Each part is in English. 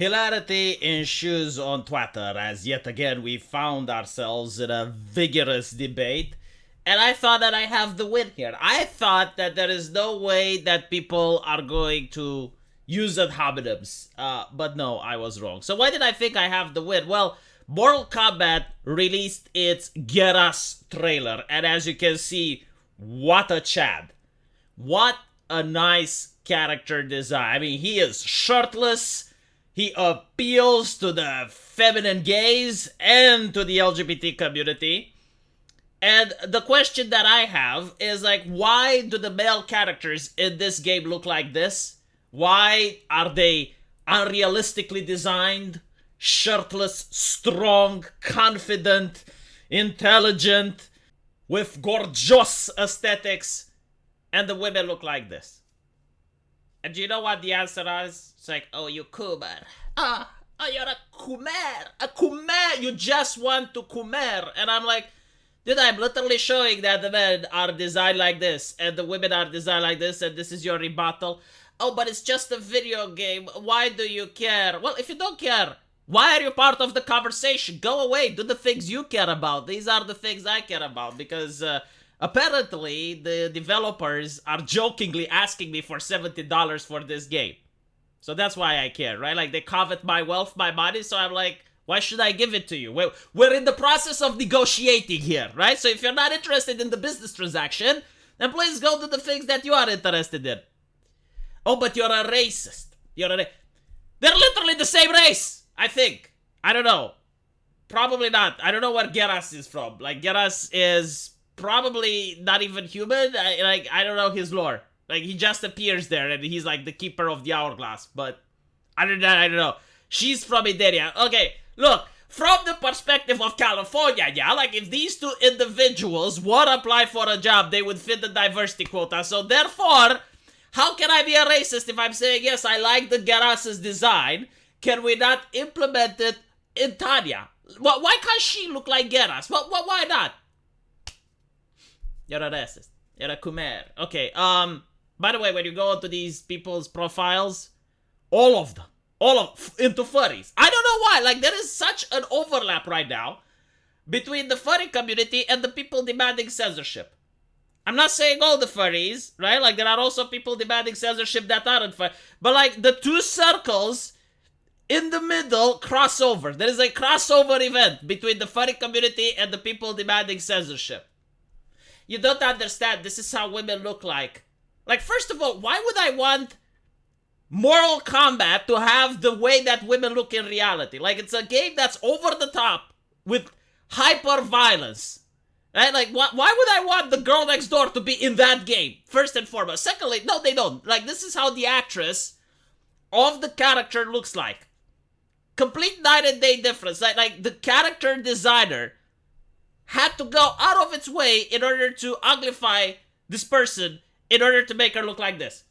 Hilarity ensues on Twitter as yet again we found ourselves in a vigorous debate. And I thought that I have the win here. I thought that there is no way that people are going to use ad hominems. But no, I was wrong. So why did I think I have the win? Well, Mortal Kombat released its Geras trailer. And as you can see, what a Chad. What a nice character design. I mean, he is shirtless. He appeals to the feminine gaze and to the LGBT community. And the question that I have is like, why do the male characters in this game look like this? Why are they unrealistically designed, shirtless, strong, confident, intelligent, with gorgeous aesthetics, and the women look like this? And do you know what the answer is? It's like, oh, you Kumar. Oh, you're a Kumar. A Kumar. You just want to Kumar. And I'm like, dude, I'm literally showing that the men are designed like this, and the women are designed like this, and this is your rebuttal. Oh, but it's just a video game. Why do you care? Well, if you don't care, why are you part of the conversation? Go away. Do the things you care about. These are the things I care about, because apparently the developers are jokingly asking me for $70 for this game. So that's why I care, right? Like, they covet my wealth, my money, so I'm like, why should I give it to you? We're in the process of negotiating here, right? So if you're not interested in the business transaction, then please go to the things that you are interested in. Oh, but you're a racist. They're literally the same race, I think. I don't know. Probably not. I don't know where Geras is from. Like, Geras is probably not even human. I don't know his lore. Like, he just appears there and he's like the keeper of the hourglass. But other than that, I don't know. She's from Iberia. Okay, look, from the perspective of California, yeah, like if these two individuals would apply for a job, they would fit the diversity quota. So therefore, how can I be a racist if I'm saying, yes, I like the Geras' design? Can we not implement it in Tanya? Why can't she look like Geras? Why not? You're a racist. You're a Khmer. Okay, by the way, when you go into these people's profiles, all of them, into furries. I don't know why. Like, there is such an overlap right now between the furry community and the people demanding censorship. I'm not saying all the furries, right? Like, there are also people demanding censorship that aren't furry. But, like, the two circles in the middle crossover. There is a crossover event between the furry community and the people demanding censorship. You don't understand. This is how women look like. Like, first of all, why would I want Mortal Kombat to have the way that women look in reality? Like, it's a game that's over the top with hyper violence, right? Like, why would I want the girl next door to be in that game, first and foremost? Secondly, no, they don't. Like, this is how the actress of the character looks like. Complete night and day difference. Like the character designer had to go out of its way in order to uglify this person in order to make her look like this.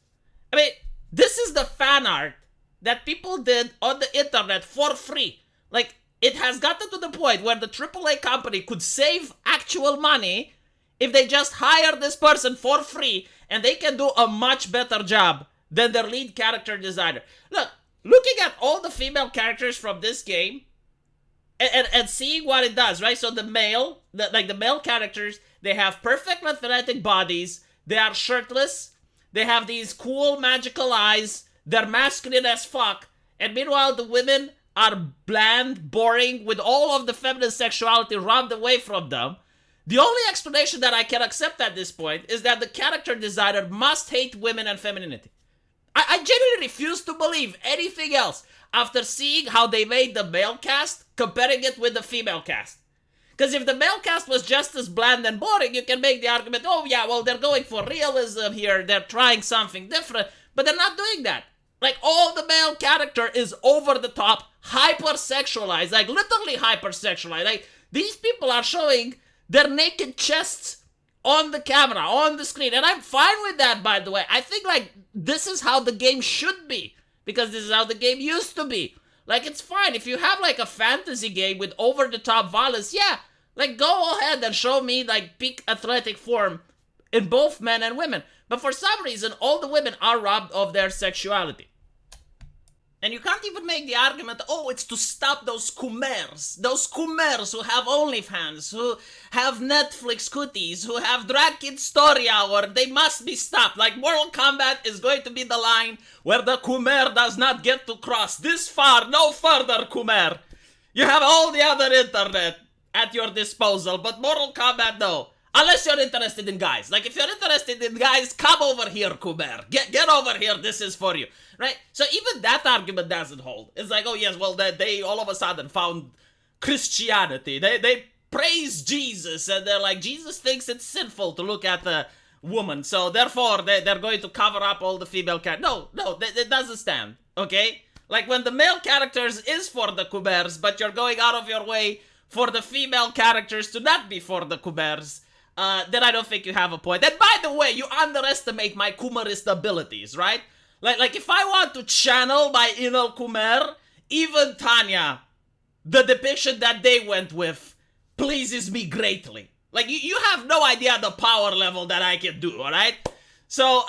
I mean, this is the fan art that people did on the internet for free. Like, it has gotten to the point where the AAA company could save actual money if they just hire this person for free, and they can do a much better job than their lead character designer. Look, looking at all the female characters from this game and seeing what it does, right? So the male characters, they have perfect athletic bodies, they are shirtless, they have these cool magical eyes, they're masculine as fuck, and meanwhile the women are bland, boring, with all of the feminine sexuality rubbed away from them. The only explanation that I can accept at this point is that the character designer must hate women and femininity. I genuinely refuse to believe anything else after seeing how they made the male cast, comparing it with the female cast. Because if the male cast was just as bland and boring, you can make the argument, oh yeah, well, they're going for realism here, they're trying something different, but they're not doing that. Like, all the male character is over the top, hypersexualized, like literally hypersexualized. Like, these people are showing their naked chests on the camera, on the screen, and I'm fine with that, by the way. I think, like, this is how the game should be, because this is how the game used to be. Like, it's fine. If you have, like, a fantasy game with over-the-top violence, yeah, like, go ahead and show me, like, peak athletic form in both men and women. But for some reason, all the women are robbed of their sexuality. And you can't even make the argument, oh, it's to stop those Kumers who have OnlyFans, who have Netflix cuties, who have Drag Kid Story Hour. They must be stopped. Like, Mortal Kombat is going to be the line where the Kumer does not get to cross. This far, no further, Kumer. You have all the other internet at your disposal, but Mortal Kombat, no. Unless you're interested in guys. Like, if you're interested in guys, come over here, Kumer. Get over here, this is for you. Right? So even that argument doesn't hold. It's like, oh yes, well, they all of a sudden found Christianity. They praise Jesus, and they're like, Jesus thinks it's sinful to look at a woman, so therefore they're going to cover up all the female characters. No, it doesn't stand, okay? Like, when the male characters is for the Kumers, but you're going out of your way for the female characters to not be for the Kumers, then I don't think you have a point. And by the way, you underestimate my Kumarist abilities, right? Like if I want to channel my inner Kumer, even Tanya, the depiction that they went with, pleases me greatly. Like, you have no idea the power level that I can do, alright? So,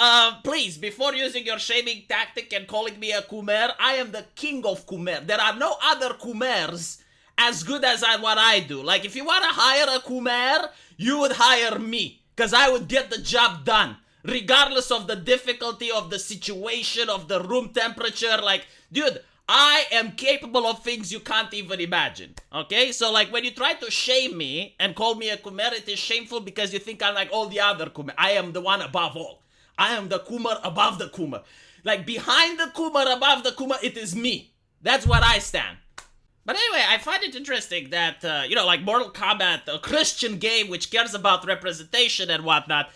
please, before using your shaming tactic and calling me a Kumer, I am the king of Kumer. There are no other Kumers as good as what I do. Like, if you want to hire a Kumer, you would hire me, because I would get the job done, regardless of the difficulty of the situation, of the room temperature. Like, dude, I am capable of things you can't even imagine, okay? So, like, when you try to shame me and call me a Kumer, it is shameful because you think I'm like all the other Kumer. I am the one above all. I am the Kumer above the Kumer. Like, behind the Kumer, above the Kumer, it is me. That's what I stand. But anyway, I find it interesting that, like Mortal Kombat, a Christian game which cares about representation and whatnot,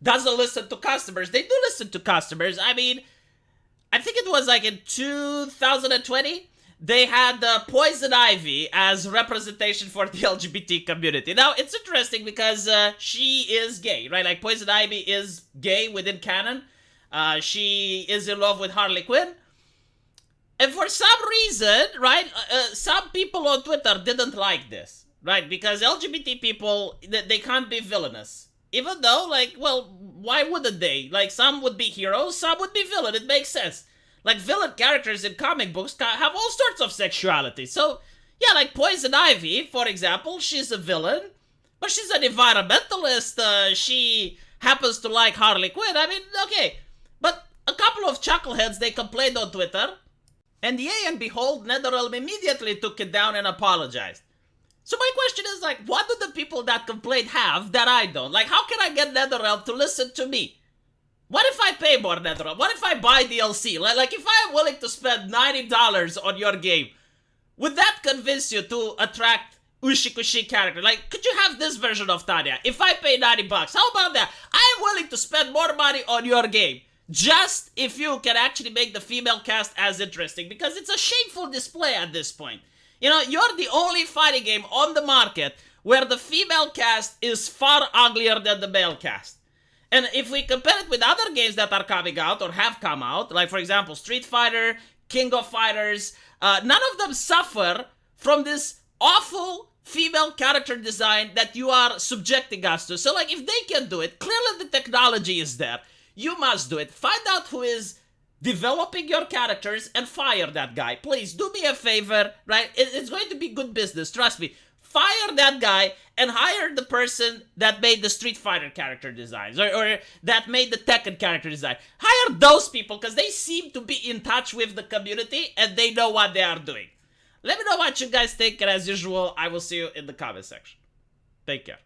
doesn't listen to customers. They do listen to customers. I mean, I think it was like in 2020, they had Poison Ivy as representation for the LGBT community. Now, it's interesting because she is gay, right? Like, Poison Ivy is gay within canon. She is in love with Harley Quinn. And for some reason, right, some people on Twitter didn't like this, right? Because LGBT people, they can't be villainous. Even though, like, well, why wouldn't they? Like, some would be heroes, some would be villain. It makes sense. Like, villain characters in comic books have all sorts of sexuality. So, yeah, like Poison Ivy, for example, she's a villain, but she's an environmentalist. She happens to like Harley Quinn. I mean, okay. But a couple of chuckleheads, they complained on Twitter. And yea and behold, NetherRealm immediately took it down and apologized. So my question is, like, what do the people that complained have that I don't? Like, how can I get NetherRealm to listen to me? What if I pay more, NetherRealm? What if I buy DLC? Like, if I am willing to spend $90 on your game, would that convince you to attract Ushikushi character? Like, could you have this version of Tanya? If I pay $90, how about that? I am willing to spend more money on your game. Just if you can actually make the female cast as interesting, because it's a shameful display at this point. You know, you're the only fighting game on the market where the female cast is far uglier than the male cast. And if we compare it with other games that are coming out or have come out, like for example Street Fighter, King of Fighters, none of them suffer from this awful female character design that you are subjecting us to. So like, if they can do it, clearly the technology is there. You must do it. Find out who is developing your characters and fire that guy. Please, do me a favor, right? It's going to be good business, trust me. Fire that guy and hire the person that made the Street Fighter character designs or that made the Tekken character design. Hire those people because they seem to be in touch with the community and they know what they are doing. Let me know what you guys think, and as usual, I will see you in the comment section. Take care.